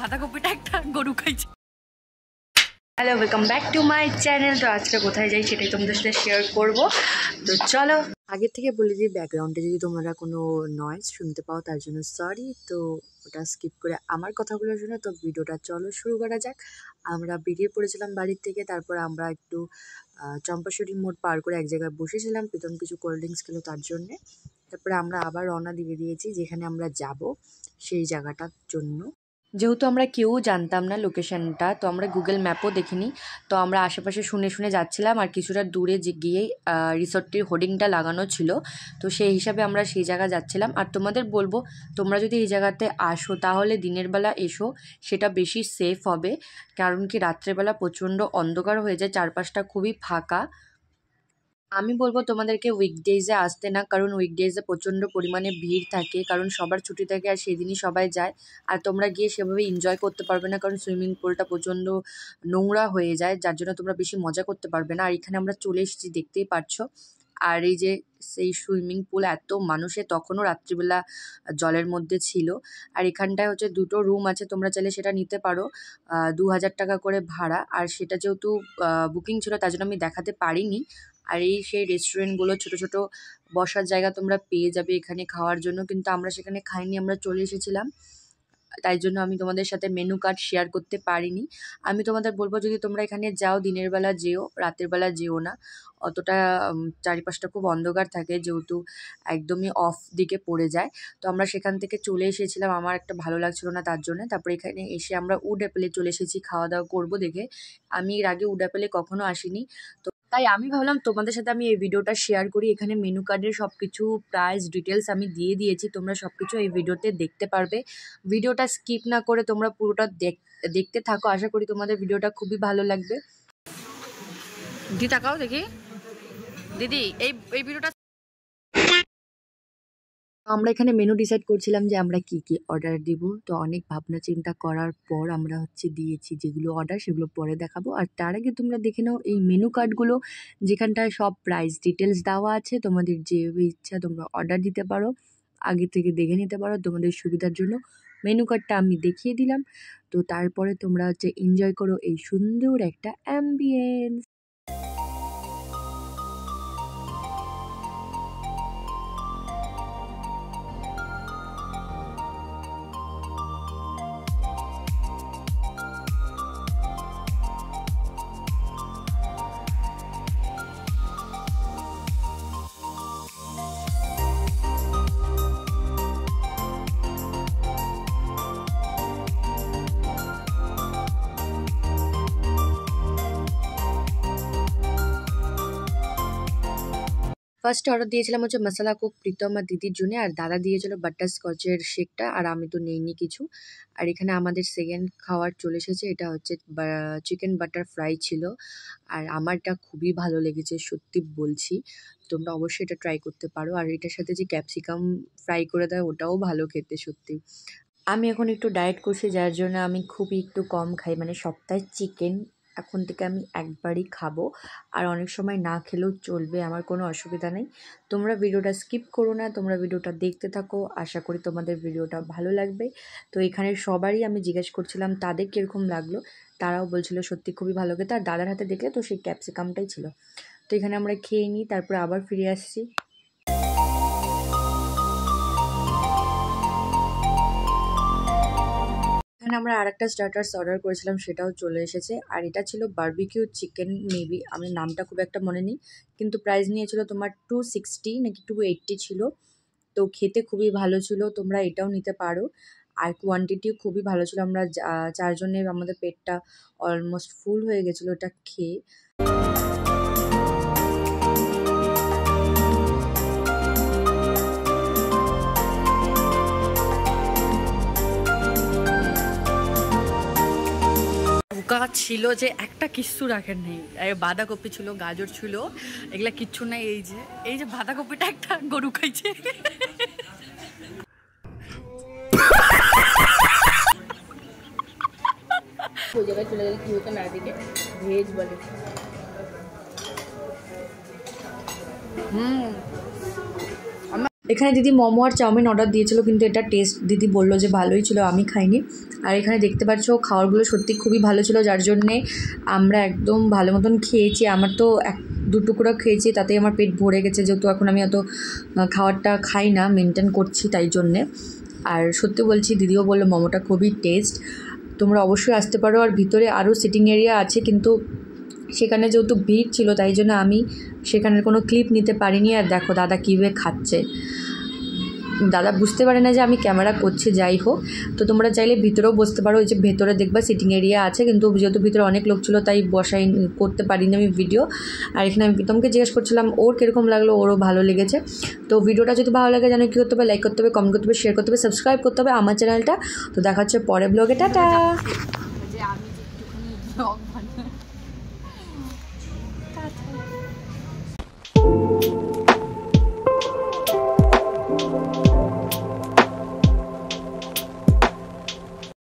বাঁধাকপিটা একটা গরু খাইছে। Hello, welcome back to my channel. তো আজকে কোথায় যাই সেটাই তোমাদের সাথে শেয়ার করব। তো চলো, আগের থেকে বলে দিই, ব্যাকগ্রাউন্ডে যদি তোমরা কোনো নয়েজ শুনতে পাও তার জন্য সরি। তো ওটা স্কিপ করে আমার কথাগুলো শুনে তো ভিডিওটা চলো শুরু করা যাক। আমরা বেরিয়ে পড়েছিলাম বাড়ির থেকে, তারপর আমরা একটু চম্পাশরী মোড় পার করে এক জায়গায় বসেছিলাম, প্রথম কিছু কোল্ড ড্রিঙ্কস খেলো তার জন্যে। তারপরে আমরা আবার রওনা দিয়ে দিয়েছি যেখানে আমরা যাব সেই জায়গাটার জন্য। যেহেতু আমরা কেউ জানতাম না লোকেশনটা, তো আমরা গুগল ম্যাপও দেখিনি, তো আমরা আশেপাশে শুনে শুনে যাচ্ছিলাম। আর কিছুটা দূরে গিয়েই রিসর্টটির হোর্ডিংটা লাগানো ছিল, তো সেই হিসাবে আমরা সেই জায়গা যাচ্ছিলাম। আর তোমাদের বলবো, তোমরা যদি এই জায়গাতে আসো তাহলে দিনের বেলা এসো, সেটা বেশি সেফ হবে। কারণ কি রাত্রেবেলা প্রচণ্ড অন্ধকার হয়ে যায়, চারপাশটা খুবই ফাঁকা। আমি বলবো তোমাদেরকে উইকডেজে আসতে না, কারণ উইকডেজে প্রচণ্ড পরিমাণে ভিড় থাকে, কারণ সবার ছুটি থাকে আর সেদিনই সবাই যায়। আর তোমরা গিয়ে সেভাবে এনজয় করতে পারবে না, কারণ সুইমিং পুলটা প্রচণ্ড নোংরা হয়ে যায়, যার জন্য তোমরা বেশি মজা করতে পারবে না। আর এখানে আমরা চলে এসেছি, দেখতেই পারছো। আর এই যে সেই সুইমিং পুল, এত মানুষে তখনও রাত্রিবেলা জলের মধ্যে ছিল। আর এখানটায় হচ্ছে দুটো রুম আছে, তোমরা চাইলে সেটা নিতে পারো। 2000 টাকা করে ভাড়া। আর সেটা যেহেতু বুকিং ছিল তার জন্য আমি দেখাতে পারিনি। আর এই সেই রেস্টুরেন্টগুলো, ছোট ছোট বসার জায়গা তোমরা পেয়ে যাবে এখানে খাওয়ার জন্য, কিন্তু আমরা সেখানে খাইনি, আমরা চলে এসেছিলাম। তাই জন্য আমি তোমাদের সাথে মেনু কার্ড শেয়ার করতে পারিনি। আমি তোমাদের বলবো, যদি তোমরা এখানে যাও দিনের বেলা যেও, রাতের বেলা যেও না। অতটা চারিপাশটা খুব অন্ধকার থাকে, যেহেতু একদমই অফ দিকে পড়ে যায়। তো আমরা সেখান থেকে চলে এসেছিলাম, আমার একটা ভালো লাগছিল না তার জন্য। তারপরে এখানে এসে আমরা উড অ্যাপেলে চলে এসেছি খাওয়া দাওয়া করবো দেখে। আমি এর আগে উড অ্যাপেলে কখনো আসিনি, তো তাই আমি ভাবলাম তোমাদের সাথে আমি এই ভিডিওটা শেয়ার করি। এখানে মেনু কার্ডের সব কিছু প্রাইস ডিটেলস আমি দিয়ে দিয়েছি, তোমরা সব কিছু এই ভিডিওতে দেখতে পারবে। ভিডিওটা স্কিপ না করে তোমরা পুরোটা দেখতে থাকো, আশা করি তোমাদের ভিডিওটা খুবই ভালো লাগবে। দি তাকাও দেখি দিদি, এই ভিডিওটা আমরা এখানে মেনু ডিসাইড করছিলাম যে আমরা কি কি অর্ডার দিব। তো অনেক ভাবনা চিন্তা করার পর আমরা দিয়েছি যেগুলো অর্ডার, সেগুলো পরে দেখাবো। আর তার আগে তোমরা দেখে নাও এই মেনু কার্ডগুলো, যেখানটায় সব প্রাইস ডিটেলস দেওয়া আছে। তোমাদের যে ইচ্ছা তোমরা অর্ডার দিতে পারো, আগে থেকে দেখে নিতে পারো তোমাদের সুবিধার জন্য। মেনু কার্ডটা আমি দেখিয়ে দিলাম, তো তারপরে তোমরা এনজয় করো এই সুন্দর একটা অ্যাম্বিয়েন্স। ফার্স্ট অর্ডার দিয়েছিলাম হচ্ছে মশলা কোক প্রীতম আর দিদির জন্য, আর দাদা দিয়েছিল বাটারস্কচের শেকটা, আর আমি তো নেইনি কিছু। আর এখানে আমাদের সেকেন্ড খাবার চলে এসেছে, এটা হচ্ছে চিকেন বাটার ফ্রাই ছিল। আর আমারটা খুবই ভালো লেগেছে, সত্যি বলছি, তোমরা অবশ্যই এটা ট্রাই করতে পারো। আর এটার সাথে যে ক্যাপসিকাম ফ্রাই করে দেয় ওটাও ভালো খেতে সত্যি। আমি এখন একটু ডায়েট করছি, যার জন্য আমি খুবই একটু কম খাই, মানে সপ্তাহে চিকেন এখন থেকে আমি একবারই খাবো। আর অনেক সময় না খেলেও চলবে, আমার কোনো অসুবিধা নেই। তোমরা ভিডিওটা স্কিপ করো না, তোমরা ভিডিওটা দেখতে থাকো, আশা করি তোমাদের ভিডিওটা ভালো লাগবে। তো এখানে সবারই আমি জিজ্ঞেস করছিলাম তাদের কীরকম লাগলো, তারাও বলছিল সত্যি খুবই ভালো খেতে। আর দাদার হাতে দেখলে তো সেই ক্যাপসিকামটাই ছিল। তো এখানে আমরা খেয়ে নিই, তারপরে আবার ফিরে আসছি। এখানে আমরা আরেকটা স্টার্টার্স অর্ডার করেছিলাম, সেটাও চলে এসেছে। আর এটা ছিল বারবিকিউ চিকেন, মেবি, আমি নামটা খুব একটা মনে নেই, কিন্তু প্রাইস নিয়েছিল তোমার 260 নাকি 280 ছিল। তো খেতে খুবই ভালো ছিল, তোমরা এটাও নিতে পারো। আর কোয়ান্টিটিও খুবই ভালো ছিল, আমরা 4 জনের আমাদের পেটটা অলমোস্ট ফুল হয়ে গেছিলো এটা খেয়ে। গাছ ছিল যে একটা কিচ্ছু রাখেন নেই, বাঁধাকপি ছিল, গাজর ছিল, এগুলা কিচ্ছু নাই। এই যে বাঁধাকপিটা একটা গরু খাইছে। ওই জায়গায় চলে গেলে কি হতো না, দিকে ভেজ বলে। এখানে দিদি মোমো আর চাউমিন অর্ডার দিয়েছিল, কিন্তু এটা টেস্ট দিদি বললো যে ভালোই ছিল, আমি খাইনি। আর এখানে দেখতে পাচ্ছ খাবারগুলো সত্যি খুবই ভালো ছিল, যার জন্যে আমরা একদম ভালো মতন খেয়েছি। আমার তো দু টুকরো খেয়েছি, তাতেই আমার পেট ভরে গেছে, যেহেতু এখন আমি অত খাবারটা খাই না, মেনটেন করছি তাই জন্যে। আর সত্যি বলছি, দিদিও বললো মোমোটা খুবই টেস্ট, তোমরা অবশ্যই আসতে পারো। আর ভিতরে আরও সিটিং এরিয়া আছে, কিন্তু সেখানে যেহেতু ভিড় ছিল তাই জন্য আমি সেখানের কোনো ক্লিপ নিতে পারিনি। আর দেখো দাদা কীভাবে খাচ্ছে, দাদা বুঝতে পারে না যে আমি ক্যামেরা করছি। যাই হোক, তো তোমরা চাইলে ভিতরেও বসতে পারো, ওই যে ভেতরে দেখবা সিটিং এরিয়া আছে, কিন্তু যেহেতু ভিতরে অনেক লোক ছিল তাই করতে পারিনি আমি ভিডিও। আর এখানে আমি প্রীতমকে জিজ্ঞেস করছিলাম ওর কীরকম লাগলো, ওরও ভালো লেগেছে। তো ভিডিওটা যদি ভালো লাগে জানো কী করতে হবে, লাইক করতে হবে, কমেন্ট করতে হবে, শেয়ার করতে হবে, সাবস্ক্রাইব করতে হবে আমার চ্যানেলটা। তো দেখা হচ্ছে পরে ব্লগে, টাটা। যে আমি যে একটুখানি ব্লগ বানাই।